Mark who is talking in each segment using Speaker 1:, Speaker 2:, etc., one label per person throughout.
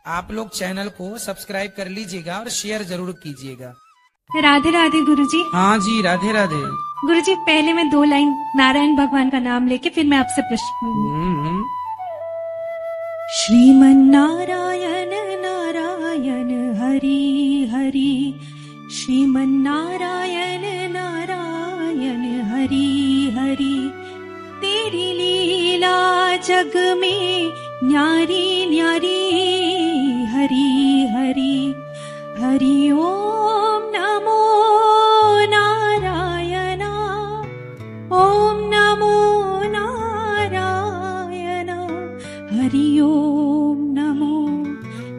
Speaker 1: आप लोग चैनल को सब्सक्राइब कर लीजिएगा और शेयर जरूर कीजिएगा।
Speaker 2: राधे राधे गुरुजी।
Speaker 1: हाँ जी, राधे राधे।
Speaker 2: गुरुजी पहले मैं 2 लाइन नारायण भगवान का नाम लेके फिर मैं आपसे प्रश्न। श्रीमन नारायण नारायण हरि हरि, श्रीमन नारायण नारायण हरि हरि, तेरी लीला जग में न्यारी न्यारी, हरि हरि हरि ओम नमो नारायण, ओम नमो नारायण, हरि ओम नमो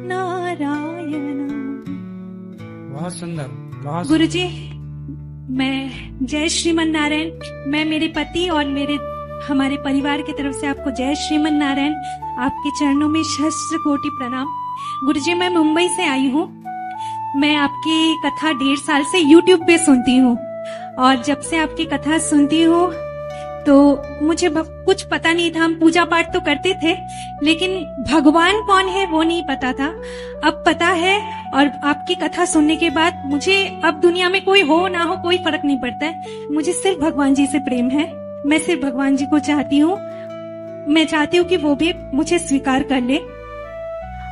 Speaker 2: नारायण।
Speaker 1: बहुत सुंदर, बहुत
Speaker 2: गुरुजी, मैं जय श्रीमन नारायण। मैं मेरे पति और हमारे परिवार की तरफ से आपको जय श्रीमन नारायण। आपके चरणों में सहस्त्र कोटि प्रणाम। गुरुजी, मैं मुंबई से आई हूँ। मैं आपकी कथा 1.5 साल से YouTube पे सुनती हूँ और जब से आपकी कथा सुनती हूँ तो मुझे कुछ पता नहीं था। हम पूजा पाठ तो करते थे लेकिन भगवान कौन है वो नहीं पता था। अब पता है और आपकी कथा सुनने के बाद मुझे अब दुनिया में कोई हो ना हो कोई फर्क नहीं पड़ता है। मुझे सिर्फ भगवान जी से प्रेम है। मैं सिर्फ भगवान जी को चाहती हूँ। मैं चाहती हूँ कि वो भी मुझे स्वीकार कर ले।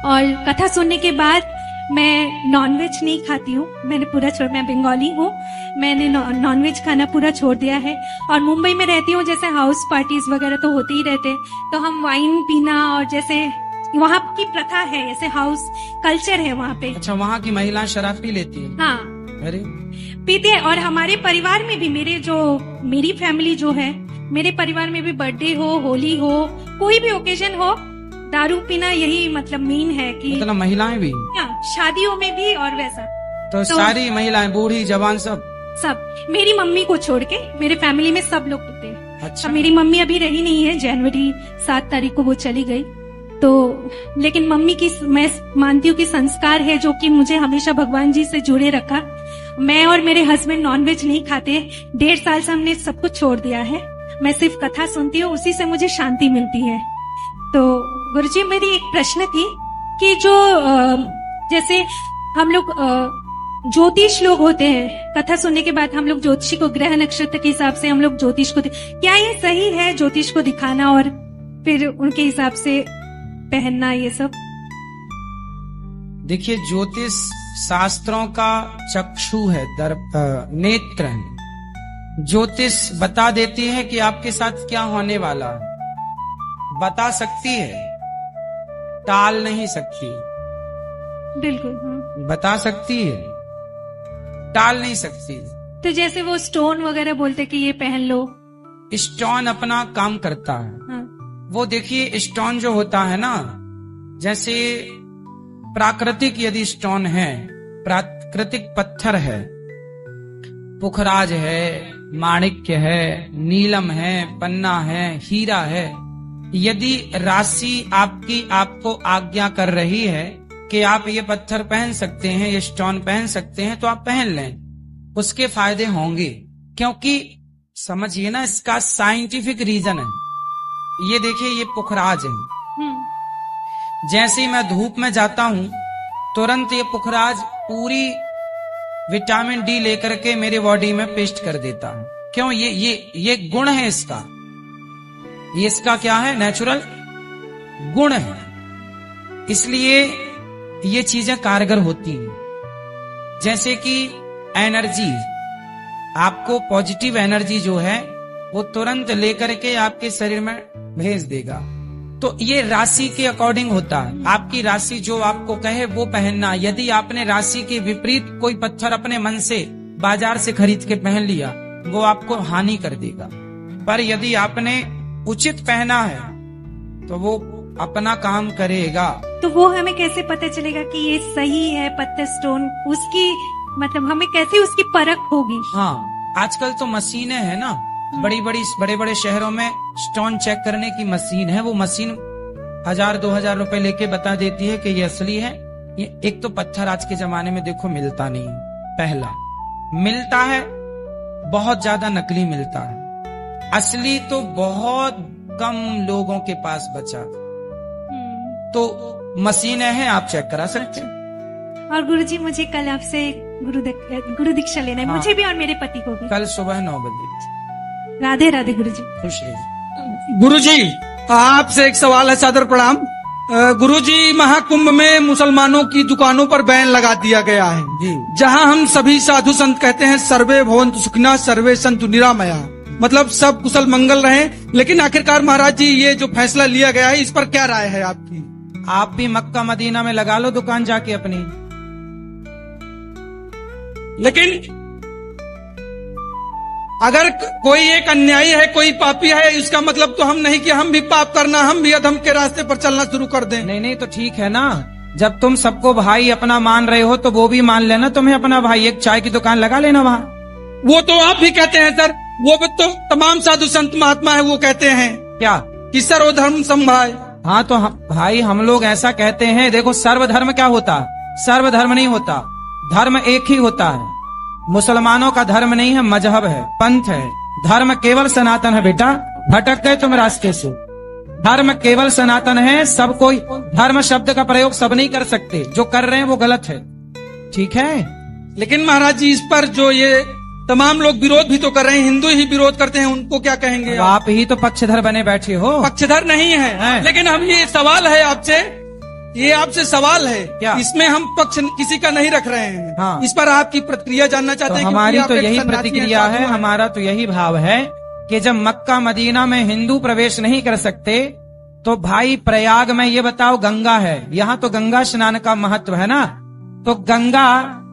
Speaker 2: और कथा सुनने के बाद मैं नॉनवेज नहीं खाती हूँ। मैं बंगाली हूँ। मैंने नॉनवेज खाना पूरा छोड़ दिया है। और मुंबई में रहती हूँ, जैसे हाउस पार्टीज वगैरह तो होते ही रहते, तो हम वाइन पीना और जैसे वहाँ की प्रथा है, जैसे हाउस कल्चर है वहाँ पे।
Speaker 1: अच्छा, वहाँ की महिलाएं शराब पी लेती है?
Speaker 2: हाँ,
Speaker 1: अरे
Speaker 2: पीते हैं। और हमारे परिवार में भी मेरी फैमिली जो है, मेरे परिवार में भी बर्थडे हो, होली हो, कोई भी ओकेजन हो, दारू पीना यही मतलब मेन है कि
Speaker 1: मतलब महिलाएं भी?
Speaker 2: शादियों में भी और वैसा
Speaker 1: तो सारी महिलाएं, बूढ़ी जवान सब?
Speaker 2: मेरी मम्मी को छोड़ के मेरे फैमिली में सब लोग पीते हैं।
Speaker 1: अच्छा।
Speaker 2: मेरी मम्मी अभी रही नहीं है, जनवरी 7 तारीख को वो चली गई। तो लेकिन मम्मी की मैं मानती हूँ कि संस्कार है जो कि मुझे हमेशा भगवान जी से जुड़े रखा। मैं और मेरे हस्बैंड नॉनवेज नहीं खाते। 1.5 साल से हमने सब कुछ छोड़ दिया है। मैं सिर्फ कथा सुनती हूँ, उसी से मुझे शांति मिलती है। तो गुरुजी, मेरी एक प्रश्न थी कि जो जैसे हम लोग ज्योतिष लोग होते हैं, कथा सुनने के बाद हम लोग ज्योतिषी को ग्रह नक्षत्र के हिसाब से हम लोग ज्योतिष को, क्या ये सही है ज्योतिष को दिखाना और फिर उनके हिसाब से पहनना ये सब?
Speaker 1: देखिए, ज्योतिष शास्त्रों का चक्षु है, नेत्र है। ज्योतिष बता देती है कि आपके साथ क्या होने वाला है, बता सकती है, टाल नहीं सकती।
Speaker 2: बिल्कुल। हाँ।
Speaker 1: बता सकती है, टाल नहीं सकती।
Speaker 2: तो जैसे वो स्टोन वगैरह बोलते कि ये पहन लो।
Speaker 1: स्टोन अपना काम करता है।
Speaker 2: हाँ।
Speaker 1: वो देखिए, स्टोन जो होता है ना, जैसे प्राकृतिक यदि स्टोन है, प्राकृतिक पत्थर है, पुखराज है, माणिक्य है, नीलम है, पन्ना है, हीरा है, यदि राशि आपको आज्ञा कर रही है कि आप ये पत्थर पहन सकते हैं, ये स्टोन पहन सकते हैं, तो आप पहन लें, उसके फायदे होंगे। क्योंकि समझिए ना, इसका साइंटिफिक रीजन है। ये देखिए, ये पुखराज है। जैसे ही मैं धूप में जाता हूं, तुरंत ये पुखराज पूरी विटामिन डी लेकर के मेरे बॉडी में पेस्ट कर देता है। क्यों? ये गुण है इसका। ये इसका क्या है? नेचुरल गुण है। इसलिए ये चीजें कारगर होती हैं। जैसे कि एनर्जी, आपको पॉजिटिव एनर्जी जो है वो तुरंत लेकर के आपके शरीर में भेज देगा। तो ये राशि के अकॉर्डिंग होता है। आपकी राशि जो आपको कहे वो पहनना। यदि आपने राशि के विपरीत कोई पत्थर अपने मन से बाजार से खरीद के पहन लिया, वो आपको हानि कर देगा। पर यदि आपने उचित पहना है तो वो अपना काम करेगा।
Speaker 2: तो वो हमें कैसे पता चलेगा कि ये सही है पत्थर स्टोन? उसकी मतलब हमें कैसे उसकी परख होगी?
Speaker 1: हाँ, आजकल तो मशीनें है ना, बड़े बड़े शहरों में स्टोन चेक करने की मशीन है। वो मशीन 1000-2000 रुपए लेके बता देती है कि ये असली है। ये एक तो पत्थर आज के जमाने में देखो मिलता नहीं, पहला मिलता है, बहुत ज्यादा नकली मिलता है। असली तो बहुत कम लोगों के पास बचा। तो मशीनें हैं, आप चेक करा सकते हैं।
Speaker 2: और गुरुजी मुझे कल आपसे गुरु दीक्षा लेना है,
Speaker 1: हाँ।
Speaker 2: मुझे भी और मेरे पति को भी।
Speaker 1: कल सुबह 9 बजे।
Speaker 2: राधे राधे गुरुजी।
Speaker 1: खुश रहिए।
Speaker 3: गुरुजी, आपसे एक सवाल है, सादर प्रणाम। गुरुजी, महाकुंभ में मुसलमानों की दुकानों पर बैन लगा दिया गया है,
Speaker 1: जी।
Speaker 3: जहां हम सभी साधु संत कहते हैं सर्वे भवन्तु सुखिनः सर्वे सन्तु निरामया, मतलब सब कुशल मंगल रहे। लेकिन आखिरकार महाराज जी, ये जो फैसला लिया गया है, इस पर क्या राय है आपकी?
Speaker 1: आप भी मक्का मदीना में लगा लो दुकान जाके अपनी।
Speaker 3: लेकिन अगर कोई एक अन्यायी है, कोई पापी है, इसका मतलब तो हम नहीं कि हम भी पाप करना, हम भी अधम के रास्ते पर चलना शुरू कर दें।
Speaker 1: नहीं नहीं, तो ठीक है ना। जब तुम सबको भाई अपना मान रहे हो तो वो भी मान लेना तुम्हें अपना भाई। एक चाय की दुकान लगा लेना वहाँ।
Speaker 3: वो तो आप भी कहते हैं सर, वो भी तो तमाम साधु संत महात्मा है, वो कहते हैं
Speaker 1: क्या
Speaker 3: कि सर्वधर्म समभाव।
Speaker 1: हाँ तो भाई हम लोग ऐसा कहते हैं। देखो सर्वधर्म क्या होता? सर्वधर्म नहीं होता, धर्म एक ही होता है। मुसलमानों का धर्म नहीं है, मजहब है, पंथ है। धर्म केवल सनातन है बेटा, भटक गए तुम रास्ते से। धर्म केवल सनातन है, सब कोई धर्म शब्द का प्रयोग सब नहीं कर सकते, जो कर रहे हैं वो गलत है, ठीक है।
Speaker 3: लेकिन महाराज जी, इस पर जो ये तमाम लोग विरोध भी तो कर रहे हैं, हिंदू ही विरोध करते हैं, उनको क्या कहेंगे?
Speaker 1: आप ही तो पक्षधर बने बैठे हो।
Speaker 3: पक्षधर नहीं है। लेकिन हम ये सवाल है आपसे, ये आपसे सवाल है
Speaker 1: क्या?
Speaker 3: इसमें हम पक्ष किसी का नहीं रख रहे हैं।
Speaker 1: हाँ।
Speaker 3: इस पर आपकी प्रतिक्रिया जानना चाहते हैं।
Speaker 1: हमारी
Speaker 3: क्योंकि
Speaker 1: तो
Speaker 3: आप एक
Speaker 1: यही
Speaker 3: सन्यासी
Speaker 1: प्रतिक्रिया
Speaker 3: हैं,
Speaker 1: है,
Speaker 3: साधु हैं।
Speaker 1: हमारा तो यही भाव है कि जब मक्का मदीना में हिंदू प्रवेश नहीं कर सकते तो भाई प्रयाग में ये बताओ गंगा है, यहाँ तो गंगा स्नान का महत्व है ना। तो गंगा,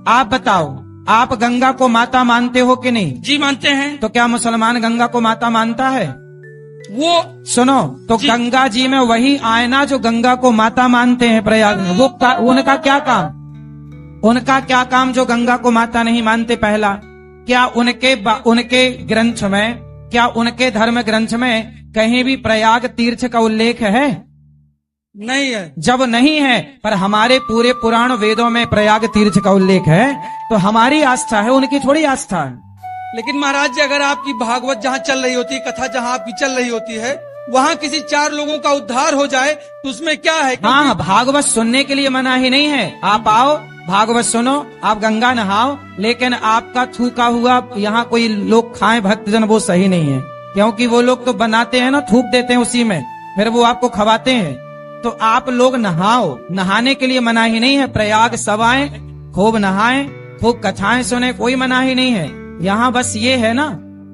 Speaker 1: आप बताओ, आप गंगा को माता मानते हो कि नहीं?
Speaker 3: जी मानते हैं।
Speaker 1: तो क्या मुसलमान गंगा को माता मानता है?
Speaker 3: वो
Speaker 1: सुनो, तो
Speaker 3: जी।
Speaker 1: गंगा जी में वही आयना जो गंगा को माता मानते हैं प्रयाग में, वो उनका क्या काम? उनका क्या काम जो गंगा को माता नहीं मानते? पहला, क्या उनके ग्रंथ में, क्या उनके धर्म ग्रंथ में कहीं भी प्रयाग तीर्थ का उल्लेख है?
Speaker 3: नहीं है।
Speaker 1: जब नहीं है, पर हमारे पूरे पुराण वेदों में प्रयाग तीर्थ का उल्लेख है, तो हमारी आस्था है, उनकी थोड़ी आस्था है।
Speaker 3: लेकिन महाराज जी, अगर आपकी भागवत जहाँ चल रही होती है, कथा जहाँ आपकी चल रही होती है, वहाँ किसी 4 लोगों का उद्धार हो जाए तो उसमें क्या है?
Speaker 1: हाँ, भागवत सुनने के लिए मना ही नहीं है। आप आओ, भागवत सुनो, आप गंगा नहाओ, लेकिन आपका थूका हुआ यहाँ कोई लोग खाएं भक्तजन, वो सही नहीं है। क्योंकि वो लोग तो बनाते हैं ना, थूक देते हैं उसी में, फिर वो आपको खवाते हैं। तो आप लोग नहाओ, नहाने के लिए मना ही नहीं है। प्रयाग सब आए, खूब नहाएं, खूब कथाएं सुने, कोई मना ही नहीं है। यहाँ बस ये है ना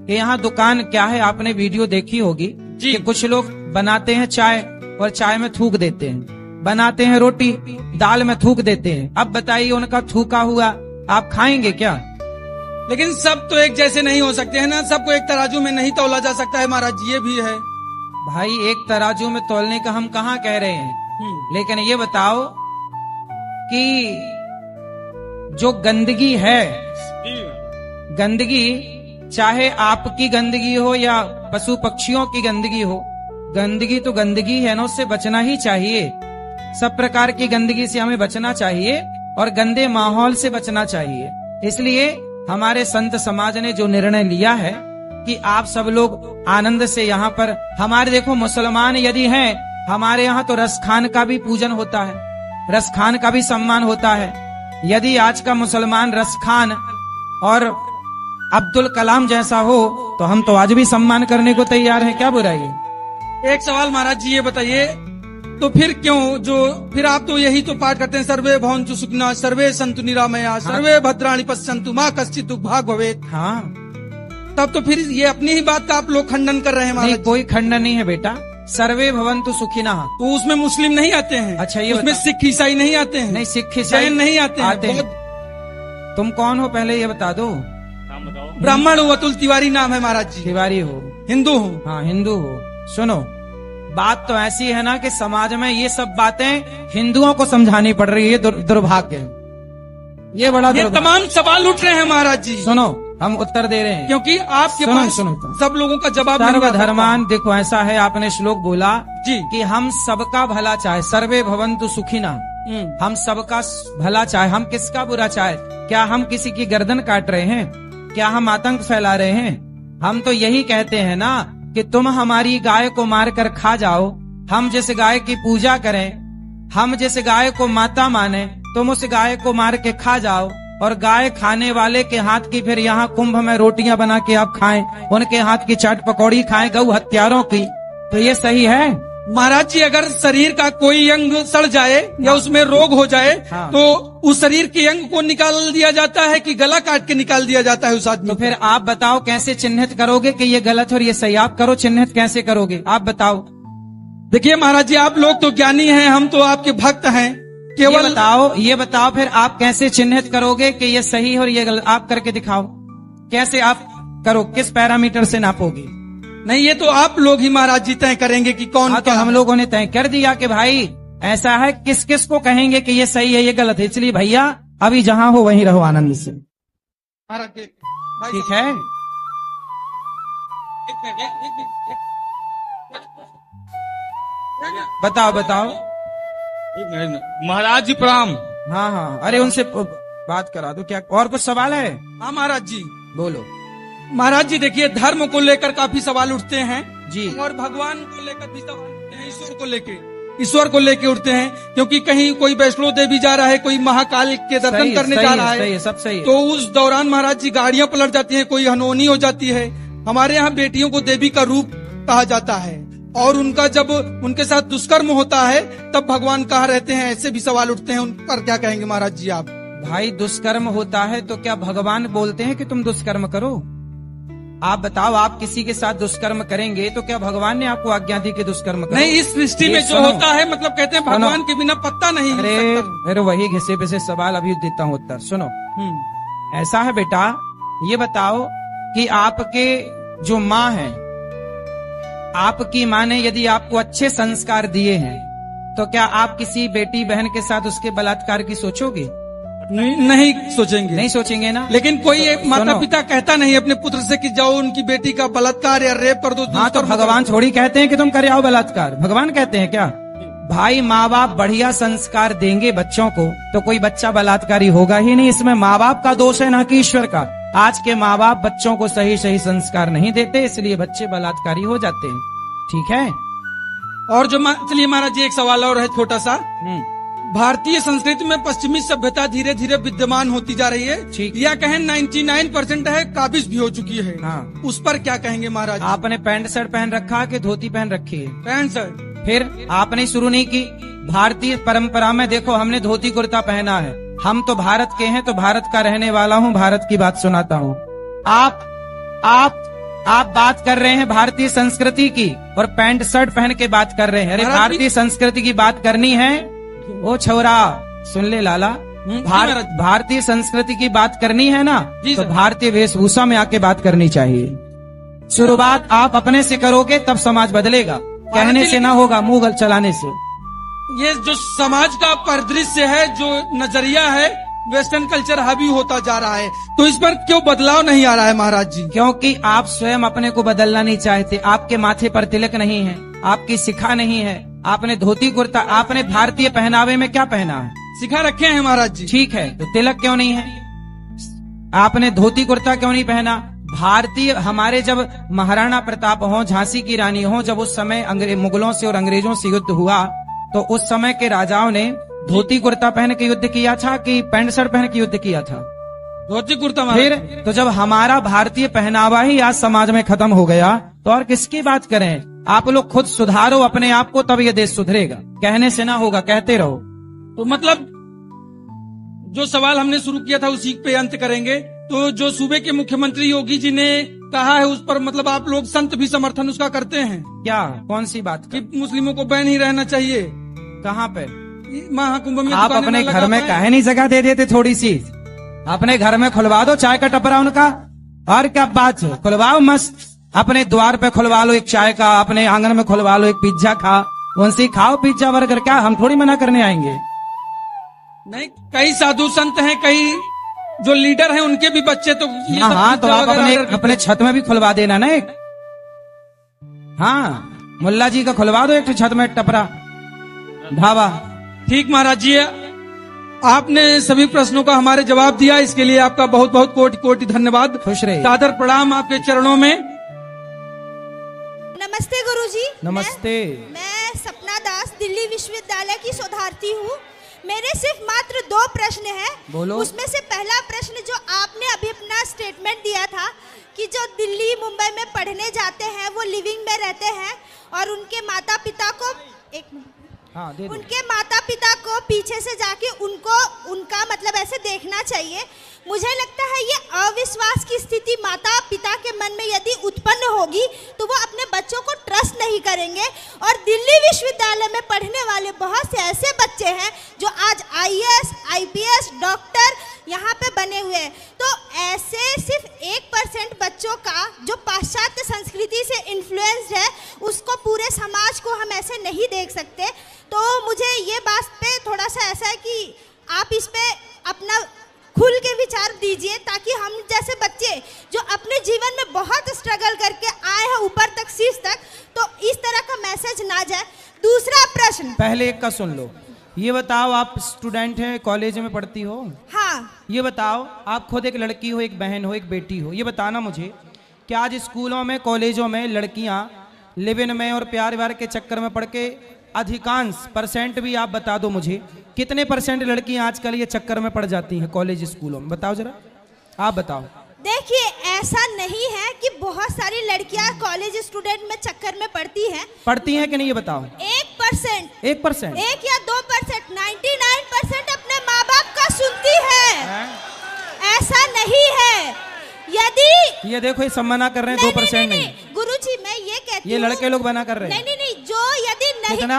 Speaker 1: कि यहाँ दुकान क्या है, आपने वीडियो देखी होगी कि कुछ लोग बनाते हैं चाय और चाय में थूक देते हैं, बनाते हैं रोटी, दाल में थूक देते हैं। अब बताइए, उनका थूका हुआ आप खाएंगे क्या?
Speaker 3: लेकिन सब तो एक जैसे नहीं हो सकते हैं ना, सबको एक तराजू में नहीं तौला जा सकता है महाराज जी, ये भी है।
Speaker 1: भाई एक तराजू में तौलने का हम कहाँ कह रहे हैं, लेकिन ये बताओ कि जो गंदगी है, गंदगी चाहे आपकी गंदगी हो या पशु पक्षियों की गंदगी हो, गंदगी तो गंदगी है ना, उससे बचना ही चाहिए। सब प्रकार की गंदगी से हमें बचना चाहिए और गंदे माहौल से बचना चाहिए। इसलिए हमारे संत समाज ने जो निर्णय लिया है कि आप सब लोग आनंद से यहाँ पर, हमारे देखो मुसलमान यदि हैं, हमारे यहाँ तो रसखान का भी पूजन होता है, रसखान का भी सम्मान होता है। यदि आज का मुसलमान रसखान और अब्दुल कलाम जैसा हो तो हम तो आज भी सम्मान करने को तैयार हैं, क्या बुराई है?
Speaker 3: एक सवाल महाराज जी, ये बताइए, तो फिर क्यों फिर आप तो यही तो पाठ करते हैं, सर्वे भवन्तु सुखिनः सर्वे सन्तु निरामया सर्वे भद्राणि पश्यन्तु मा कश्चित् दुर्भाग् भवेत्।
Speaker 1: हाँ,
Speaker 3: तब तो फिर ये अपनी ही बात का आप लोग खंडन कर रहे हैं महाराज
Speaker 1: नहीं,
Speaker 3: जी।
Speaker 1: कोई खंडन नहीं है बेटा। सर्वे भवन्तु सुखिनः,
Speaker 3: तो उसमें मुस्लिम नहीं आते हैं?
Speaker 1: अच्छा, ये
Speaker 3: उसमें
Speaker 1: बता।
Speaker 3: सिख ईसाई नहीं आते हैं?
Speaker 1: नहीं, सिख ईसाई
Speaker 3: जैन नहीं आते हैं?
Speaker 1: तुम कौन हो पहले ये बता दो।
Speaker 3: ब्राह्मण हूँ, अतुल तिवारी नाम है महाराज जी।
Speaker 1: तिवारी हो?
Speaker 3: हिंदू हूँ।
Speaker 1: हाँ, हिंदू हो। सुनो, बात तो ऐसी है ना कि समाज में ये सब बातें हिंदुओं को समझानी पड़ रही है, दुर्भाग्य, ये बड़ा
Speaker 3: ये
Speaker 1: दुर्भाग्य।
Speaker 3: तमाम सवाल उठ रहे हैं महाराज जी।
Speaker 1: सुनो, हम उत्तर दे रहे हैं,
Speaker 3: क्योंकि आपके
Speaker 1: सुनो,
Speaker 3: पास
Speaker 1: सुनो।
Speaker 3: सब लोगों का जवाब नहीं आ सकता।
Speaker 1: सर्वधर्मान, देखो ऐसा है, आपने श्लोक बोला
Speaker 3: जी
Speaker 1: कि हम सबका भला चाहे, सर्वे भवन्तु सुखिनः, हम सबका भला चाहे, हम किसका बुरा चाहे? क्या हम किसी की गर्दन काट रहे हैं? क्या हम आतंक फैला रहे हैं? हम तो यही कहते हैं ना कि तुम हमारी गाय को मार कर खा जाओ, हम जिस गाय की पूजा करें हम जिस गाय को माता माने तुम उस गाय को मार के खा जाओ, और गाय खाने वाले के हाथ की फिर यहाँ कुंभ में रोटियां बना के आप खाएं, उनके हाथ की चाट पकौड़ी खाएं गौ हत्यारों की, तो ये सही है?
Speaker 3: महाराज जी, अगर शरीर का कोई अंग सड़ जाए या उसमें रोग हो जाए,
Speaker 1: हाँ।
Speaker 3: तो उस शरीर के अंग को निकाल दिया जाता है कि गला काट के निकाल दिया जाता है उस आदमी
Speaker 1: तो
Speaker 3: को?
Speaker 1: फिर आप बताओ कैसे चिन्हित करोगे कि ये गलत और ये सही? आप करो, चिन्हित कैसे करोगे आप बताओ?
Speaker 3: देखिए महाराज जी, आप लोग तो ज्ञानी हैं, हम तो आपके भक्त हैं। केवल
Speaker 1: ये बताओ फिर आप कैसे चिन्हित करोगे कि ये सही है और ये गलत? आप करके दिखाओ, कैसे आप करो, किस पैरामीटर से नापोगे?
Speaker 3: नहीं, ये तो आप लोग ही महाराज जी तय करेंगे कि कौन
Speaker 1: हाँ, तो हम लोगों ने तय कर दिया कि भाई ऐसा है, किस किस को कहेंगे कि ये सही है ये गलत है। इसलिए भैया अभी जहां हो वहीं रहो आनंद से,
Speaker 3: महाराज जी,
Speaker 1: ठीक है? बताओ बताओ।
Speaker 4: महाराज जी प्रणाम।
Speaker 1: हाँ हाँ, अरे उनसे बात करा दो। क्या और कुछ सवाल है?
Speaker 3: हाँ महाराज जी।
Speaker 1: बोलो।
Speaker 3: महाराज जी देखिए, धर्म को लेकर काफी सवाल उठते हैं
Speaker 1: जी।
Speaker 3: और भगवान को लेकर भी सवाल उठते हैं, ईश्वर को लेके उठते हैं, क्योंकि कहीं कोई वैष्णो देवी जा रहा है, कोई महाकाल के दर्शन करने जा रहा है,
Speaker 1: सब सही है।
Speaker 3: तो उस दौरान महाराज जी गाड़ियां पलट जाती हैं, कोई अनहोनी हो जाती है। हमारे यहाँ बेटियों को देवी का रूप कहा जाता है, और उनका जब उनके साथ दुष्कर्म होता है तब भगवान कहाँ रहते हैं, ऐसे भी सवाल उठते हैं। उन पर क्या कहेंगे महाराज जी आप?
Speaker 1: भाई दुष्कर्म होता है तो क्या भगवान बोलते हैं कि तुम दुष्कर्म करो? आप बताओ, आप किसी के साथ दुष्कर्म करेंगे तो क्या भगवान ने आपको आज्ञा दी कि दुष्कर्म करो?
Speaker 3: नहीं, इस सृष्टि में जो होता है, मतलब कहते हैं भगवान के बिना पत्ता नहीं हिल
Speaker 1: अरे
Speaker 3: सकता।
Speaker 1: फिर वही घिसे पिसे सवाल अभी देता हूँ उत्तर। सुनो, ऐसा है बेटा, ये बताओ कि आपके जो माँ है, आपकी माँ ने यदि आपको अच्छे संस्कार दिए हैं तो क्या आप किसी बेटी बहन के साथ उसके बलात्कार की सोचोगे?
Speaker 3: नहीं सोचेंगे।
Speaker 1: नहीं सोचेंगे ना।
Speaker 3: लेकिन कोई एक माता पिता कहता नहीं अपने पुत्र से कि जाओ उनकी बेटी का बलात्कार या रेप कर दो।
Speaker 1: हाँ, तो भगवान थोड़ी कहते हैं कि तुम करे आओ बलात्कार, भगवान कहते हैं क्या? भाई माँ बाप बढ़िया संस्कार देंगे बच्चों को तो कोई बच्चा बलात्कारी होगा ही नहीं। इसमें माँ बाप का दोष है ना कि ईश्वर का। आज के माँ बाप बच्चों को सही सही संस्कार नहीं देते, इसलिए बच्चे बलात्कारी हो जाते हैं। ठीक है?
Speaker 3: और जो चलिए महाराज जी, एक सवाल और है छोटा सा। भारतीय संस्कृति में पश्चिमी सभ्यता धीरे धीरे विद्यमान होती जा रही है, या कहें 99% है, काबिज भी हो चुकी है।
Speaker 1: हाँ।
Speaker 3: उस पर क्या कहेंगे महाराज?
Speaker 1: आपने पैंट शर्ट पहन रखा कि धोती पहन रखी है?
Speaker 3: Pant shirt.
Speaker 1: फिर आपने शुरू नहीं की? भारतीय परंपरा में देखो, हमने धोती कुर्ता पहना है। हम तो भारत के हैं, तो भारत का रहने वाला हूँ, भारत की बात सुनाता हूँ। आप बात कर रहे हैं भारतीय संस्कृति की और पैंट शर्ट पहन के बात कर रहे हैं। अरे भारतीय संस्कृति की बात करनी है ओ छोरा, सुन ले लाला, भारतीय संस्कृति की बात करनी है ना, तो भारतीय वेशभूषा में आके बात करनी चाहिए। शुरुआत आप अपने से करोगे तब समाज बदलेगा, कहने से ना होगा, मुंह चलाने से।
Speaker 3: ये जो समाज का परिदृश्य है, जो नजरिया है, वेस्टर्न कल्चर हावी होता जा रहा है, तो इस पर क्यों बदलाव नहीं आ रहा है महाराज जी?
Speaker 1: क्योंकि आप स्वयं अपने को बदलना नहीं चाहते। आपके माथे पर तिलक नहीं है, आपकी शिखा नहीं है, आपने धोती कुर्ता, आपने भारतीय पहनावे में क्या पहना है?
Speaker 3: सिखा रखे हैं महाराज जी।
Speaker 1: ठीक है, तो तिलक क्यों नहीं है? आपने धोती कुर्ता क्यों नहीं पहना? भारतीय, हमारे जब महाराणा प्रताप हो, झांसी की रानी हो, जब उस समय मुगलों से और अंग्रेजों से युद्ध हुआ, तो उस समय के राजाओं ने धोती कुर्ता पहन के युद्ध किया था कि पैंट शर्ट पहन के युद्ध किया था?
Speaker 3: धोती कुर्ता।
Speaker 1: फिर तो जब हमारा भारतीय पहनावा ही आज समाज में खत्म हो गया तो और किसकी बात करें? आप लोग खुद सुधारो अपने आप को, तब ये देश सुधरेगा, कहने से ना होगा, कहते रहो।
Speaker 3: तो मतलब जो सवाल हमने शुरू किया था उसी पे अंत करेंगे। तो जो सूबे के मुख्यमंत्री योगी जी ने कहा है उस पर मतलब आप लोग संत भी समर्थन उसका करते हैं
Speaker 1: क्या? कौन सी बात
Speaker 3: कि मुस्लिमों को बैन ही रहना चाहिए?
Speaker 1: कहाँ पे?
Speaker 3: महाकुंभ में।
Speaker 1: आप अपने घर में काहे नहीं जगह दे देते थोड़ी सी? अपने घर में खुलवा दो चाय का टपरा उनका, और क्या बात है, खुलवाओ मस्त। अपने द्वार पे खुलवा लो एक चाय का, अपने आंगन में खुलवा लो एक पिज्जा खा, उनसे खाओ पिज्जा बर्गर, क्या हम थोड़ी मना करने आएंगे?
Speaker 3: नहीं, कई साधु संत हैं, कई जो लीडर हैं उनके भी बच्चे तो
Speaker 1: हाँ, तो आप अपने छत में भी खुलवा देना ना एक। हाँ, मुल्ला जी का खुलवा दो एक छत में टपरा ढाबा।
Speaker 3: ठीक महाराज जी, आपने सभी प्रश्नों का हमारे जवाब दिया, इसके लिए आपका बहुत बहुत कोटि कोटि धन्यवाद।
Speaker 1: खुश रहिए।
Speaker 3: सादर प्रणाम आपके चरणों में।
Speaker 5: नमस्ते गुरुजी।
Speaker 1: नमस्ते।
Speaker 5: मैं सपना दास
Speaker 4: दिल्ली विश्वविद्यालय की शोधार्थी हूँ। मेरे सिर्फ मात्र 2 प्रश्न हैं।
Speaker 1: बोलो।
Speaker 4: उसमें से पहला प्रश्न जो आपने अभी अपना स्टेटमेंट दिया था कि जो दिल्ली मुंबई में पढ़ने जाते हैं वो लिविंग में रहते हैं और उनके माता पिता को उनके माता पिता को पीछे से जाके उनका मतलब ऐसे देखना चाहिए। मुझे लगता है ये अविश्वास की स्थिति माता पिता के मन में यदि उत्पन्न होगी तो वो अपने बच्चों को ट्रस्ट नहीं करेंगे। और दिल्ली विश्वविद्यालय में पढ़ने वाले बहुत से ऐसे बच्चे हैं जो आज IAS, IPS, डॉक्टर यहाँ पे बने हुए हैं। तो ऐसे सिर्फ 1% बच्चों का जो पाश्चात्य संस्कृति से इन्फ्लुएंस्ड है उसको पूरे समाज को हम ऐसे नहीं देख सकते। तो मुझे ये बात पे थोड़ा सा ऐसा है कि आप इस पे अपना खुल के विचार दीजिए ताकि हम जैसे बच्चे जो अपने जीवन में बहुत स्ट्रगल करके आए हैं ऊपर तक शीर्ष तक, तो इस तरह का मैसेज ना जाए। दूसरा प्रश्न,
Speaker 1: पहले एक का सुन लो। ये बताओ, आप स्टूडेंट हैं, कॉलेज में पढ़ती हो?
Speaker 4: हाँ।
Speaker 1: ये बताओ, आप खुद एक लड़की हो, एक बहन हो, एक बेटी हो, ये बताना मुझे कि आज स्कूलों में कॉलेजों में लड़कियां लिव इन में और प्यार व्यार के चक्कर में पढ़ के अधिकांश % भी आप बता दो मुझे, कितने % लड़कियां आजकल ये चक्कर में पड़ जाती हैं कॉलेज स्कूलों में? बताओ जरा, आप बताओ।
Speaker 4: देखिए, ऐसा नहीं है कि बहुत सारी लड़कियां कॉलेज स्टूडेंट में चक्कर में पढ़ती हैं कि
Speaker 1: नहीं, ये बताओ।
Speaker 4: 1%,
Speaker 1: 1%,
Speaker 4: 1 या 2%, 99% अपने माँ बाप का सुनती है। ऐसा नहीं है। यदि
Speaker 1: ये देखो, ये सब मना कर रहे हैं, 2% नहीं।
Speaker 4: गुरुजी, मैं ये कहती हूँ,
Speaker 1: ये लड़के लोग मना कर रहे हैं।
Speaker 4: नहीं, जो यदि नहीं,
Speaker 1: कितना?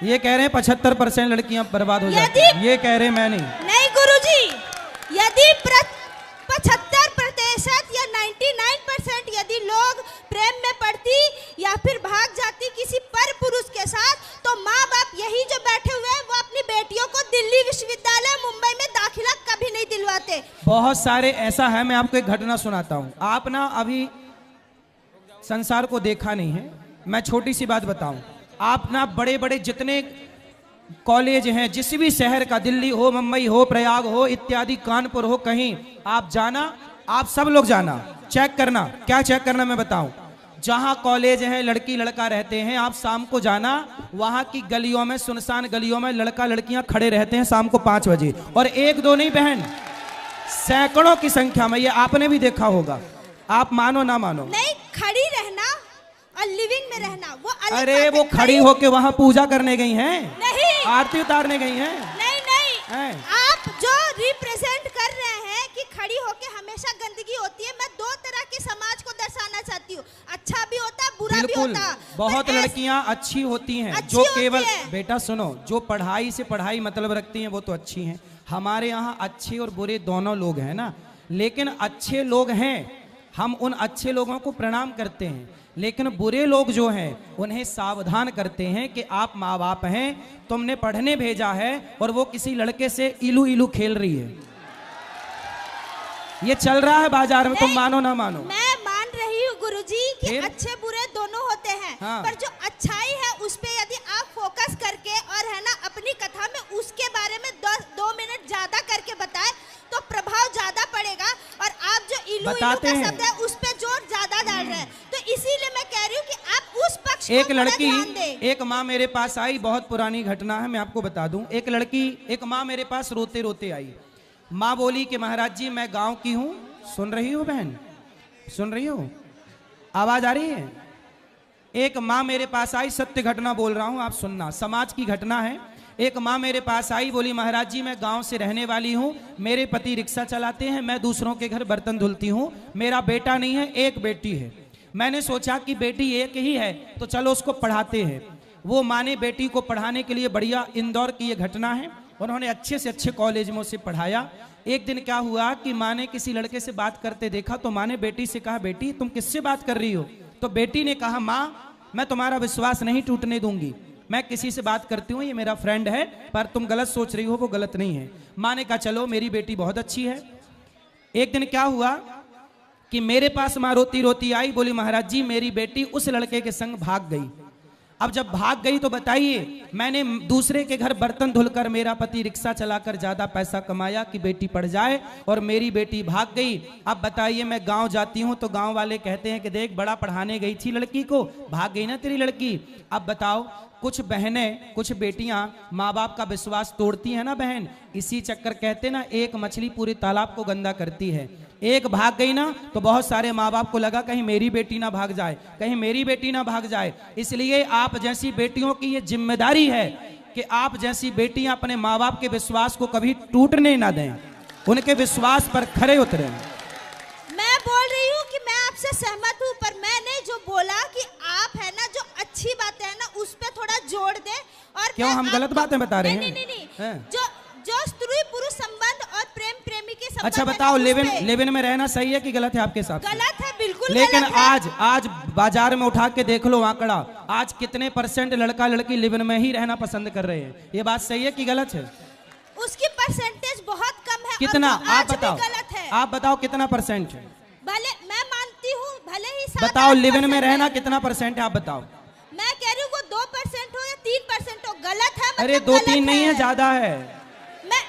Speaker 1: ये कह रहे हैं 75% लड़कियां बर्बाद हो जाती हैं। ये कह रहे हैं, मैं नहीं
Speaker 4: गुरुजी, यदि 75% या 99% यदि लोग प्रेम में पड़ती या फिर भाग जाती किसी पर पुरुष के साथ, तो माँ बाप यही जो बैठे हुए हैं वो अपनी बेटियों को दिल्ली विश्वविद्यालय मुंबई में दाखिला कभी नहीं दिलवाते।
Speaker 1: बहुत सारे ऐसा है। मैं आपको एक घटना सुनाता हूँ। आप ना अभी संसार को देखा नहीं है। मैं छोटी सी बात बताऊं, आप ना बड़े बड़े जितने कॉलेज हैं, जिस भी शहर का, दिल्ली हो, मुंबई हो, प्रयाग हो, इत्यादि, कानपुर हो, कहीं आप जाना, आप सब लोग जाना, चेक करना। क्या चेक करना मैं बताऊं? जहां कॉलेज है, लड़की लड़का रहते हैं, आप शाम को जाना, वहां की गलियों में, सुनसान गलियों में लड़का लड़कियां खड़े रहते हैं शाम को 5 बजे, और 1-2 नहीं बहन, सैकड़ों की संख्या में। ये आपने भी देखा होगा, आप मानो ना मानो।
Speaker 4: नहीं, खड़ी रहना और लिविंग में रहना वो अलग।
Speaker 1: अरे वो खड़ी होके वहां पूजा करने गई हैं?
Speaker 4: नहीं।
Speaker 1: आरती उतारने गई हैं?
Speaker 4: नहीं। आप जो रिप्रेजेंट कर रहे हैं कि खड़ी होके हमेशा गंदगी होती है, मैं 2 तरह के समाज को दर्शाना चाहती हूँ। अच्छा भी होता है, बुरा भी होता है।
Speaker 1: बहुत लड़कियां अच्छी होती हैं, जो केवल, बेटा सुनो, जो पढ़ाई से पढ़ाई मतलब रखती हैं वो तो अच्छी हैं। हमारे यहाँ अच्छे और बुरे दोनों लोग हैं ना, लेकिन अच्छे लोग हैं, हम उन अच्छे लोगों को प्रणाम करते हैं, लेकिन बुरे लोग जो हैं उन्हें सावधान करते हैं कि आप माँ बाप हैं, तुमने पढ़ने भेजा है और वो किसी लड़के से इलू इलू खेल रही है। ये चल रहा है बाजार में, तुम मानो ना मानो।
Speaker 4: मैं मान रही हूँ गुरुजी कि अच्छे बुरे दोनों होते हैं। हाँ। पर जो अच्छाई है उस पे यदि आप फोकस करके और है ना अपनी कथा में उसके बारे में 2 मिनट ज्यादा करके बताए तो प्रभाव ज्यादा पड़ेगा। और आप जो इलू इलू का शब्द है उस पे जोर ज्यादा डाल रहे हैं, तो इसीलिए मैं कह रही हूँ कि आप उस पक्ष
Speaker 1: एक लड़की, एक माँ मेरे पास आई, बहुत पुरानी घटना है, मैं आपको बता दूं। एक माँ मेरे पास रोते रोते आई। माँ बोली कि महाराज जी मैं गांव की हूँ। सुन रही हो बहन, सुन रही हो, आवाज आ रही है? एक माँ मेरे पास आई, सत्य घटना बोल रहा हूँ, आप सुनना, समाज की घटना है। एक माँ मेरे पास आई, बोली महाराज जी मैं गांव से रहने वाली हूँ, मेरे पति रिक्शा चलाते हैं, मैं दूसरों के घर बर्तन धुलती हूँ, मेरा बेटा नहीं है, एक बेटी है। मैंने सोचा कि बेटी एक ही है तो चलो उसको पढ़ाते हैं। वो माँ ने बेटी को पढ़ाने के लिए, बढ़िया, इंदौर की ये घटना है, उन्होंने अच्छे से अच्छे कॉलेज में उसे पढ़ाया। एक दिन क्या हुआ कि माँ ने किसी लड़के से बात करते देखा, तो माँ ने बेटी से कहा, बेटी तुम किससे बात कर रही हो? तो बेटी ने कहा, माँ मैं तुम्हारा विश्वास नहीं टूटने दूंगी, मैं किसी से बात करती हूँ, ये मेरा फ्रेंड है, पर तुम गलत सोच रही हो, वो गलत नहीं है। माँ ने कहा चलो मेरी बेटी बहुत अच्छी है। एक दिन क्या हुआ कि मेरे पास माँ रोती रोती आई, बोली महाराज जी मेरी बेटी उस लड़के के संग भाग गई। अब जब भाग गई तो बताइए, मैंने दूसरे के घर बर्तन धुलकर, मेरा पति रिक्शा चलाकर ज्यादा पैसा कमाया कि बेटी पढ़ जाए, और मेरी बेटी भाग गई। अब बताइए, मैं गांव जाती हूं तो गांव वाले कहते हैं कि देख बड़ा पढ़ाने गई थी लड़की को, भाग गई ना तेरी लड़की। अब बताओ कुछ बहनें, कुछ बेटियां माँ बाप का विश्वास तोड़ती है ना बहन, इसी चक्कर कहते ना एक मछली पूरे तालाब को गंदा करती है। एक भाग गई ना तो बहुत सारे माँ बाप को लगा कहीं मेरी बेटी ना भाग जाए, कहीं मेरी बेटी ना भाग जाए। इसलिए आप जैसी बेटियों की ये जिम्मेदारी है कि आप जैसी बेटियां अपने माँ बाप के विश्वास को कभी टूटने ना दें, उनके विश्वास पर खरे उतरें।
Speaker 4: मैं बोल रही हूँ कि मैं आपसे सहमत हूँ, पर मैंने जो बोला कि आप है ना जो अच्छी बातें है ना उस पे थोड़ा जोड़ दे। और
Speaker 1: क्यों हम गलत बातें बता रहे हैं?
Speaker 4: नहीं। जो स्त्री पुरुष संबंध और प्रेम प्रेमी के संबंध,
Speaker 1: अच्छा बताओ, लिव-इन में रहना सही है कि गलत है आपके साथ?
Speaker 4: गलत है, बिल्कुल।
Speaker 1: लेकिन
Speaker 4: गलत है।
Speaker 1: आज बाजार में उठा के देख लो आंकड़ा, आज कितने % लड़का लड़की लिव-इन में ही रहना पसंद कर रहे हैं। ये बात सही है कि गलत है?
Speaker 4: उसकी परसेंटेज बहुत कम है।
Speaker 1: कितना?
Speaker 4: और
Speaker 1: आप बताओ,
Speaker 4: गलत है।
Speaker 1: आप बताओ कितना % है?
Speaker 4: भले मैं मानती हूँ, भले ही
Speaker 1: बताओ लिव-इन में रहना कितना % है, आप बताओ।
Speaker 4: मैं कह रही हूँ वो 2% हो या 3% हो, गलत है।
Speaker 1: अरे 2-3 नहीं है, ज्यादा है।
Speaker 4: मैं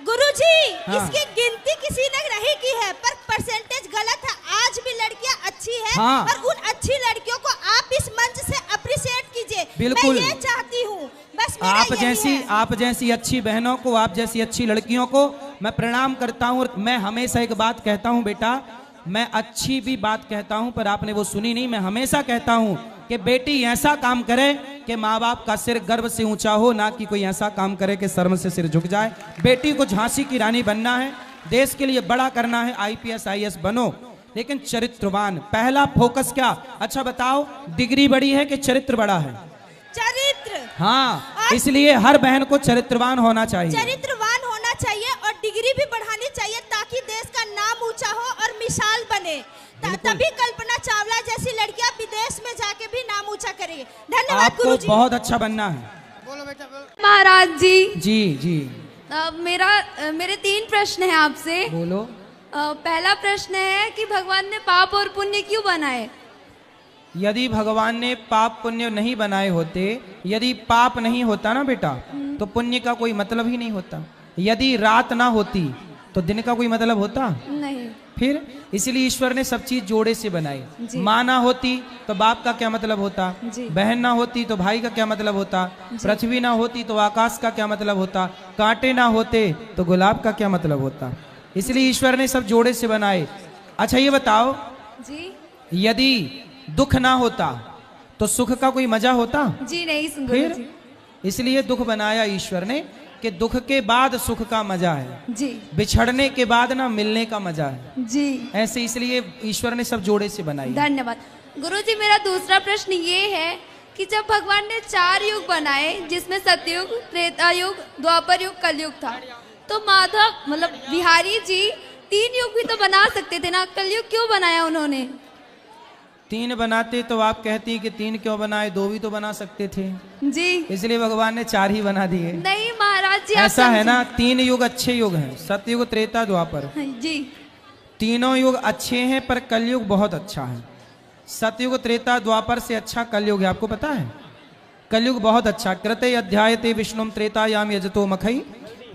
Speaker 4: गुरुजी,
Speaker 1: हाँ।
Speaker 4: इसकी गिनती किसी ने नहीं की है, पर परसेंटेज गलत है। आज भी लड़कियां अच्छी है।
Speaker 1: हाँ।
Speaker 4: और उन अच्छी लड़कियों को आप इस मंच से अप्रिशिएट कीजिए।
Speaker 1: बिल्कुल।
Speaker 4: मैं ये चाहती हूँ, बस मेरा यही है।
Speaker 1: आप जैसी अच्छी बहनों को, आप जैसी अच्छी लड़कियों को मैं प्रणाम करता हूँ। और मैं हमेशा एक बात कहता हूँ बेटा, मैं अच्छी भी बात कहता हूँ पर आपने वो सुनी नहीं। मैं हमेशा कहता हूँ कि बेटी ऐसा काम करे कि माँ बाप का सिर गर्व से ऊंचा हो, ना कि कोई ऐसा काम करे कि शर्म से सिर झुक जाए। बेटी को झांसी की रानी बनना है, देश के लिए बड़ा करना है, IPS IAS बनो, लेकिन चरित्रवान। पहला फोकस क्या? अच्छा बताओ, डिग्री बड़ी है कि चरित्र बड़ा है?
Speaker 4: चरित्र।
Speaker 1: हाँ, इसलिए हर बहन को चरित्रवान होना चाहिए।
Speaker 4: चरित्रवान होना चाहिए और डिग्री भी बढ़ानी चाहिए ताकि देश का नाम ऊंचा हो और मिसाल बने। तभी कल्पना चावला जैसी लड़कियां विदेश में जाके भी नाम ऊंचा करेंगे। धन्यवाद
Speaker 1: आपको
Speaker 4: गुरुजी।
Speaker 1: बहुत अच्छा बनना है।
Speaker 3: बोलो बेटा, बोलो।
Speaker 5: महाराज जी,
Speaker 1: जी
Speaker 5: मेरे 3 प्रश्न हैं आपसे।
Speaker 1: बोलो।
Speaker 5: पहला प्रश्न है कि भगवान ने पाप और पुण्य क्यों बनाए?
Speaker 1: यदि भगवान ने पाप पुण्य नहीं बनाए होते, यदि पाप नहीं होता ना बेटा, तो पुण्य का कोई मतलब ही नहीं होता। यदि रात ना होती तो दिन का कोई मतलब होता?
Speaker 5: नहीं।
Speaker 1: फिर इसलिए ईश्वर ने सब चीज जोड़े से बनाई।
Speaker 5: जी।
Speaker 1: माँ ना होती तो बाप का क्या मतलब होता?
Speaker 5: जी।
Speaker 1: बहन ना होती तो भाई का क्या मतलब होता? पृथ्वी ना होती तो आकाश का क्या मतलब होता? कांटे ना होते तो गुलाब का क्या मतलब होता? इसलिए ईश्वर ने सब जोड़े से बनाए। अच्छा ये बताओ,
Speaker 5: जी।
Speaker 1: यदि दुख ना होता तो सुख का कोई मजा होता?
Speaker 5: जी नहीं।
Speaker 1: फिर इसलिए दुख बनाया ईश्वर ने कि दुख के बाद सुख का मजा है,
Speaker 5: जी।
Speaker 1: बिछड़ने के बाद ना मिलने का मजा है।
Speaker 5: जी।
Speaker 1: ऐसे इसलिए ईश्वर ने सब जोड़े से बनाई।
Speaker 5: धन्यवाद गुरुजी। मेरा दूसरा प्रश्न ये है कि जब भगवान ने 4 युग बनाए, जिसमें सतयुग, त्रेता युग, द्वापर युग, कलयुग था, तो माधव मतलब बिहारी जी 3 युग भी तो बना सकते थे ना, कलयुग क्यों बनाया उन्होंने?
Speaker 1: 3 बनाते तो आप कहती कि 3 क्यों बनाए, 2 भी तो बना सकते थे।
Speaker 5: जी।
Speaker 1: इसलिए भगवान ने 4 ही बना दिए।
Speaker 5: नहीं महाराज जी,
Speaker 1: ऐसा है ना, 3 युग अच्छे युग हैं, सतयुग, त्रेता, द्वापर।
Speaker 5: जी।
Speaker 1: तीनों युग अच्छे हैं पर कलयुग बहुत अच्छा है। सतयुग, त्रेता, द्वापर से अच्छा कलयुग है। आपको पता है कलयुग बहुत अच्छा। कृते अध्यायते विष्णुम त्रेतायाम यजतो मखई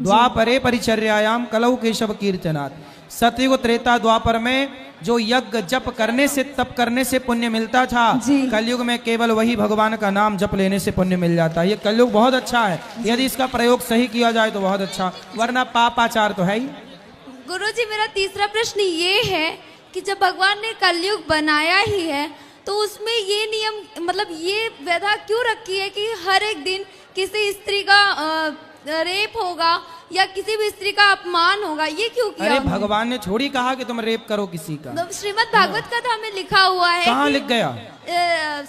Speaker 1: द्वापरे परिचर्यायाम कलौ केशव कीर्तनात्। सतयुग, त्रेता, द्वापर में जो यज्ञ जप करने से, तप करने से पुण्य मिलता था, कलयुग में केवल वही भगवान का नाम जप लेने से पुण्य मिल जाता है। ये कलयुग बहुत अच्छा है, यदि इसका प्रयोग सही किया जाए तो बहुत अच्छा, वरना पापाचार तो है ही।
Speaker 5: गुरुजी मेरा तीसरा प्रश्न ये है कि जब भगवान ने कलयुग बनाया ही है तो उसमें ये नियम, मतलब ये व्यवस्था क्यों रखी है कि हर एक दिन किसी स्त्री का रेप होगा या किसी भी स्त्री का अपमान होगा? ये क्यों किया?
Speaker 1: अरे भगवान ने थोड़ी कहा कि तुम रेप करो किसी का।
Speaker 5: श्रीमद् भागवत कथा में लिखा हुआ है।
Speaker 1: कहाँ लिख गया?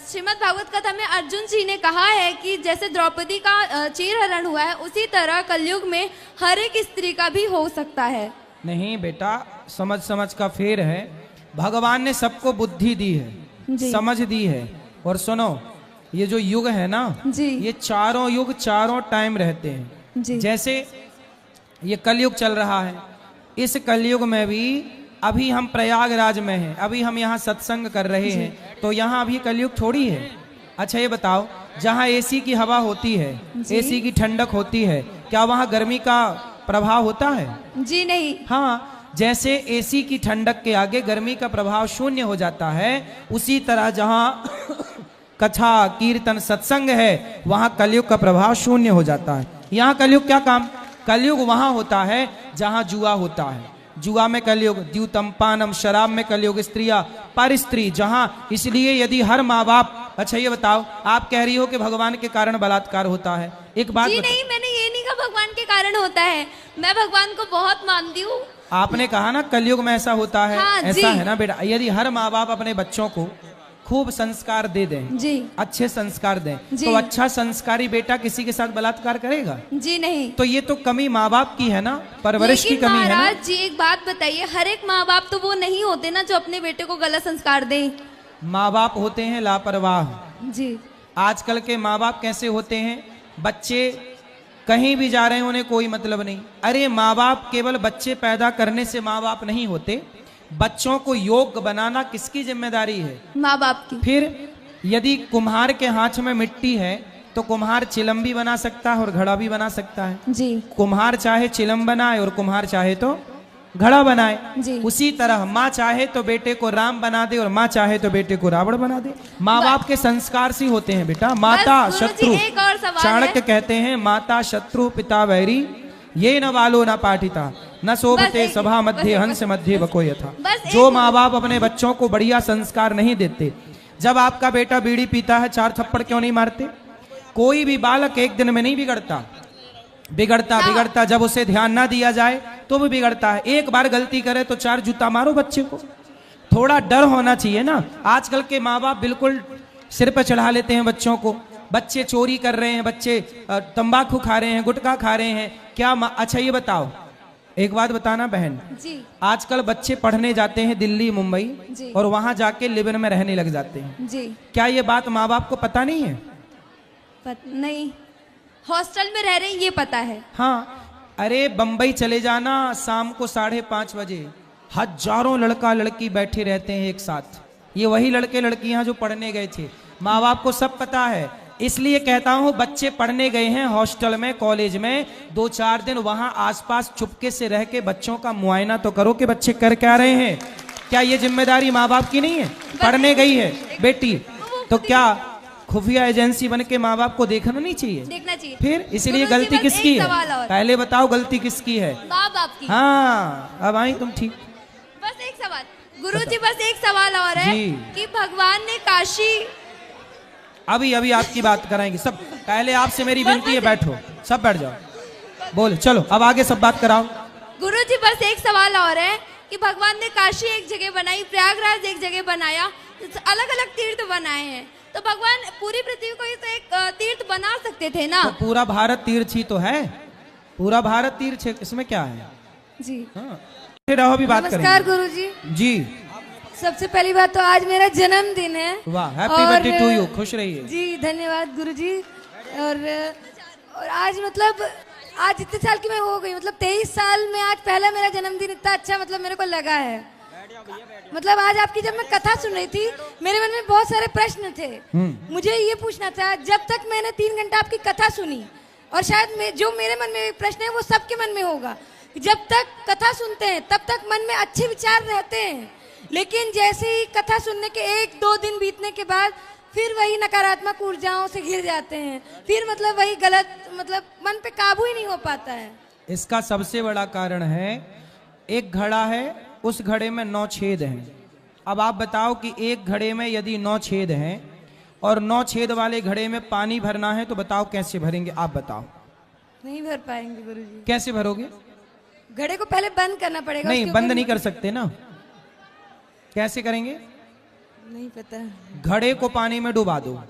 Speaker 5: श्रीमद् भागवत कथा में अर्जुन जी ने कहा है कि जैसे द्रौपदी का चीरहरण हुआ है, उसी तरह कलयुग में हर एक स्त्री का भी हो सकता है।
Speaker 1: नहीं बेटा, समझ समझ का फेर है। भगवान ने सबको बुद्धि दी है, समझ दी है। और सुनो, ये जो युग है ना
Speaker 5: जी,
Speaker 1: ये चारों युग चारों टाइम रहते हैं
Speaker 5: जी।
Speaker 1: जैसे ये कलयुग चल रहा है, इस कलयुग में भी अभी हम प्रयागराज में हैं, अभी हम यहाँ सत्संग कर रहे हैं, तो यहाँ अभी कलयुग थोड़ी है। अच्छा ये बताओ, जहाँ एसी की हवा होती है, एसी की ठंडक होती है, क्या वहाँ गर्मी का प्रभाव होता है?
Speaker 5: जी नहीं।
Speaker 1: हाँ, जैसे एसी की ठंडक के आगे गर्मी का प्रभाव शून्य हो जाता है, उसी तरह जहाँ कथा कीर्तन सत्संग है, वहां कलयुग का प्रभाव शून्य हो जाता है। यहाँ कलयुग क्या काम? कलयुग वहां होता है जहां जुआ होता है। जुआ में कलयुग, द्यूतम पानम, शराब में कलयुग, स्त्रियां पर स्त्री जहां। इसलिए यदि हर माँ बाप, अच्छा ये बताओ, आप कह रही हो कि भगवान के कारण बलात्कार होता है, एक बात
Speaker 5: जी नहीं, मैंने ये नहीं कहा भगवान के कारण होता है, मैं भगवान को बहुत मानती हूँ।
Speaker 1: आपने कहा ना कलयुग में ऐसा होता है।
Speaker 5: हाँ,
Speaker 1: ऐसा है ना बेटा, यदि हर माँ बाप अपने बच्चों को खूब संस्कार दे दें
Speaker 5: जी,
Speaker 1: अच्छे संस्कार दें,
Speaker 5: जी,
Speaker 1: तो अच्छा संस्कारी बेटा किसी के साथ बलात्कार करेगा?
Speaker 5: जी नहीं।
Speaker 1: तो ये तो कमी माँ बाप की है ना, परवरिश की कमी है ना।
Speaker 5: महाराज जी एक बात बताइए, हर एक माँ बाप तो वो नहीं होते ना जो अपने बेटे को गलत संस्कार दें।
Speaker 1: माँ बाप होते हैं लापरवाह।
Speaker 5: जी,
Speaker 1: आजकल के माँ बाप कैसे होते हैं, बच्चे कहीं भी जा रहे हैं उन्हें कोई मतलब नहीं। अरे माँ बाप केवल बच्चे पैदा करने से माँ बाप नहीं होते, बच्चों को योग्य बनाना किसकी जिम्मेदारी है?
Speaker 5: माँ बाप की।
Speaker 1: फिर यदि कुम्हार के हाथ में मिट्टी है तो कुम्हार चिलम भी बना सकता है और घड़ा भी बना सकता है।
Speaker 5: जी,
Speaker 1: कुम्हार चाहे चिलम बनाए और कुम्हार चाहे तो घड़ा बनाए।
Speaker 5: जी,
Speaker 1: उसी तरह माँ चाहे तो बेटे को राम बना दे और माँ चाहे तो बेटे को रावण बना दे। माँ बाप के संस्कार से होते हैं बेटा। माता शत्रु,
Speaker 5: एक और सवाल
Speaker 1: चाणक्य कहते हैं माता शत्रु पिता वैरी, ये न वालो न पाठिता न शोभते सभा मध्य हंस मध्य बको यथा। जो माँ बाप अपने बच्चों को बढ़िया संस्कार नहीं देते, जब आपका बेटा बीड़ी पीता है 4 थप्पड़ क्यों नहीं मारते? कोई भी बालक एक दिन में नहीं बिगड़ता, बिगड़ता जब उसे ध्यान ना दिया जाए तो भी बिगड़ता है। एक बार गलती करे तो 4 जूता मारो बच्चे को। थोड़ा डर होना चाहिए ना। आजकल के माँ बाप बिल्कुल सिर पर चढ़ा लेते हैं बच्चों को। बच्चे चोरी कर रहे हैं, बच्चे तंबाकू खा रहे हैं, गुटखा खा रहे हैं, क्या अच्छा ये बताओ, एक बात बताना बहन
Speaker 5: जी,
Speaker 1: आजकल बच्चे पढ़ने जाते हैं दिल्ली मुंबई
Speaker 5: जी,
Speaker 1: और वहां जाके लिव इन में रहने लग जाते हैं।
Speaker 5: जी,
Speaker 1: क्या ये बात माँ बाप को पता नहीं है?
Speaker 5: नहीं, हॉस्टल में रह रहे हैं ये पता है।
Speaker 1: हाँ, अरे बंबई चले जाना, शाम को 5:30 बजे हजारों लड़का लड़की बैठे रहते हैं एक साथ। ये वही लड़के लड़कियां जो पढ़ने गए थे। माँ बाप को सब पता है। इसलिए कहता हूं बच्चे पढ़ने गए हैं हॉस्टल में, कॉलेज में, 2-4 दिन वहां आसपास चुपके से रह के बच्चों का मुआयना तो करो कि बच्चे कर क्या रहे हैं। क्या ये जिम्मेदारी माँ बाप की नहीं है? पढ़ने गई है बेटी तो क्या खुफिया एजेंसी बन के माँ बाप को देखना नहीं चाहिए?
Speaker 5: देखना चाहिए।
Speaker 1: फिर इसलिए गलती किसकी है? पहले बताओ गलती किसकी है?
Speaker 5: माँ बाप की।
Speaker 1: हाँ, अब आई तुम ठीक।
Speaker 5: बस एक सवाल गुरुजी, बस एक सवाल और है कि भगवान ने काशी,
Speaker 1: अभी आपकी बात कराएंगे सब। पहले आपसे मेरी विनती है, बैठो, सब बैठ जाओ, बोल चलो अब आगे सब बात कराओ।
Speaker 5: गुरुजी बस एक सवाल और है कि भगवान ने काशी एक जगह बनाई, प्रयागराज एक जगह बनाया, अलग अलग तीर्थ बनाए हैं, तो भगवान पूरी पृथ्वी को ही तो एक तीर्थ बना सकते थे ना?
Speaker 1: तो पूरा भारत तीर्थ ही तो है, पूरा भारत तीर्थ है, इसमें क्या है?
Speaker 5: जी
Speaker 1: हाँ, रहो भी बात करेंगे।
Speaker 5: नमस्कार गुरुजी
Speaker 1: जी।
Speaker 5: सबसे पहली बात तो आज मेरा जन्मदिन है।
Speaker 1: वाह, हैप्पी बर्थडे टू यू, खुश रहिए।
Speaker 5: जी धन्यवाद गुरुजी। और आज मतलब आज इतने साल की मैं हो गई, मतलब 23 साल में आज पहला मेरा जन्मदिन इतना अच्छा मतलब मेरे को लगा है। मतलब आज आपकी जब मैं कथा सुन रही थी मेरे मन में बहुत सारे प्रश्न थे। मुझे ये पूछना था, जब तक मैंने 3 घंटा आपकी कथा सुनी, और शायद जो मेरे मन में प्रश्न है वो सबके मन में होगा, जब तक कथा सुनते हैं तब तक मन में अच्छे विचार रहते हैं, लेकिन जैसे ही कथा सुनने के 1-2 दिन बीतने के बाद फिर वही नकारात्मक ऊर्जाओं से घिर जाते हैं, फिर मतलब वही गलत, मतलब मन पे काबू ही नहीं हो पाता है।
Speaker 1: इसका सबसे बड़ा कारण है, एक घड़ा है, उस घड़े में 9 छेद हैं। अब आप बताओ कि एक घड़े में यदि 9 छेद हैं और 9 छेद वाले घड़े में पानी भरना है तो बताओ कैसे भरेंगे? आप बताओ।
Speaker 5: नहीं भर पाएंगे गुरुजी।
Speaker 1: कैसे भरोगे?
Speaker 5: घड़े को पहले बंद करना पड़ेगा।
Speaker 1: नहीं, बंद नहीं कर सकते ना। कैसे करेंगे?
Speaker 5: नहीं पता।
Speaker 1: घड़े को पानी में डुबा दो,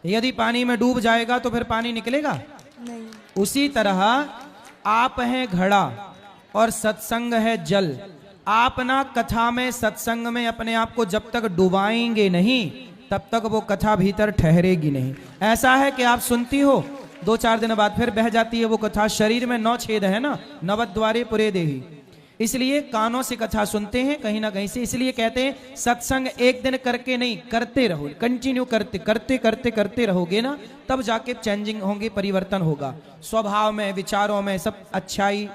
Speaker 1: यदि पानी में डूब जाएगा तो फिर पानी निकलेगा
Speaker 5: नहीं।
Speaker 1: उसी तरह आप हैं घड़ा और सत्संग है जल। आप ना कथा में, सत्संग में अपने आप को जब तक डुबाएंगे नहीं तब तक वो कथा भीतर ठहरेगी नहीं। ऐसा है कि आप सुनती हो, 2-4 दिन बाद फिर बह जाती है वो कथा। शरीर में 9 छेद है ना, 9 द्वारे पुरे देही, इसलिए कानों से कथा सुनते हैं कहीं ना कहीं से। इसलिए कहते हैं सत्संग एक दिन करके नहीं, करते रहो, कंटिन्यू करते रहोगे ना, तब जाके चेंजिंग होंगे, परिवर्तन होगा स्वभाव में, विचारों में, सब अच्छाई,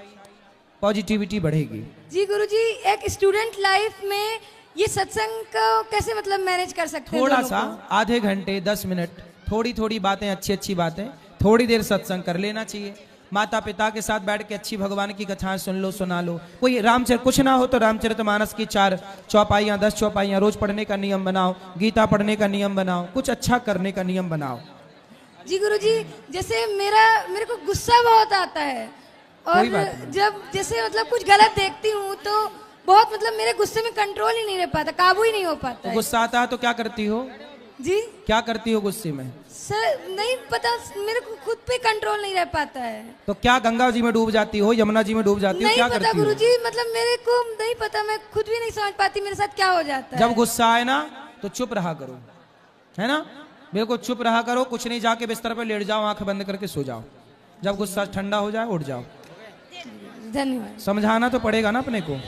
Speaker 1: पॉजिटिविटी बढ़ेगी।
Speaker 5: जी गुरुजी, एक स्टूडेंट लाइफ में
Speaker 6: ये सत्संग को कैसे मतलब मैनेज कर सकते हैं
Speaker 1: थोड़ा
Speaker 6: दोनों
Speaker 1: सा
Speaker 6: को?
Speaker 1: आधे घंटे 10 मिनट थोड़ी थोड़ी बातें, अच्छी अच्छी बातें, थोड़ी देर सत्संग कर लेना चाहिए। माता पिता के साथ बैठ के अच्छी भगवान की कथाएं सुन लो, सुना लो। कोई रामचरित कुछ ना हो तो रामचरितमानस की 4 चौपाइयां 10 चौपाइयां रोज पढ़ने का नियम बनाओ, गीता पढ़ने का नियम बनाओ, कुछ अच्छा करने का नियम बनाओ।
Speaker 6: जी गुरुजी, जैसे मेरे को गुस्सा बहुत आता है और
Speaker 1: कोई बात नहीं।
Speaker 6: जब जैसे मतलब कुछ गलत देखती हूँ तो बहुत मतलब मेरे गुस्से में कंट्रोल ही नहीं रह पाता, काबू ही नहीं हो पाता है।
Speaker 1: गुस्सा आता है तो क्या करती हो?
Speaker 6: जी
Speaker 1: क्या करती हो गुस्से में?
Speaker 6: सर नहीं पता, मेरे को खुद पे कंट्रोल नहीं रह पाता है।
Speaker 1: तो क्या गंगा जी में डूब जाती हो, यमुना जी में डूब जाती हो,
Speaker 6: नहीं
Speaker 1: क्या
Speaker 6: पता
Speaker 1: करती हो?
Speaker 6: गुरुजी, मतलब मेरे को नहीं पता, मैं खुद भी नहीं समझ पाती मेरे साथ क्या हो जाता है।
Speaker 1: जब गुस्सा आए ना तो चुप रहा करो, है ना, बिल्कुल चुप रहा करो, कुछ नहीं, जाके बिस्तर पर लेट जाओ, आंख बंद करके सो जाओ। जब गुस्सा ठंडा हो जाए उठ जाओ।
Speaker 6: धन्यवाद।
Speaker 1: समझाना तो पड़ेगा ना अपने को।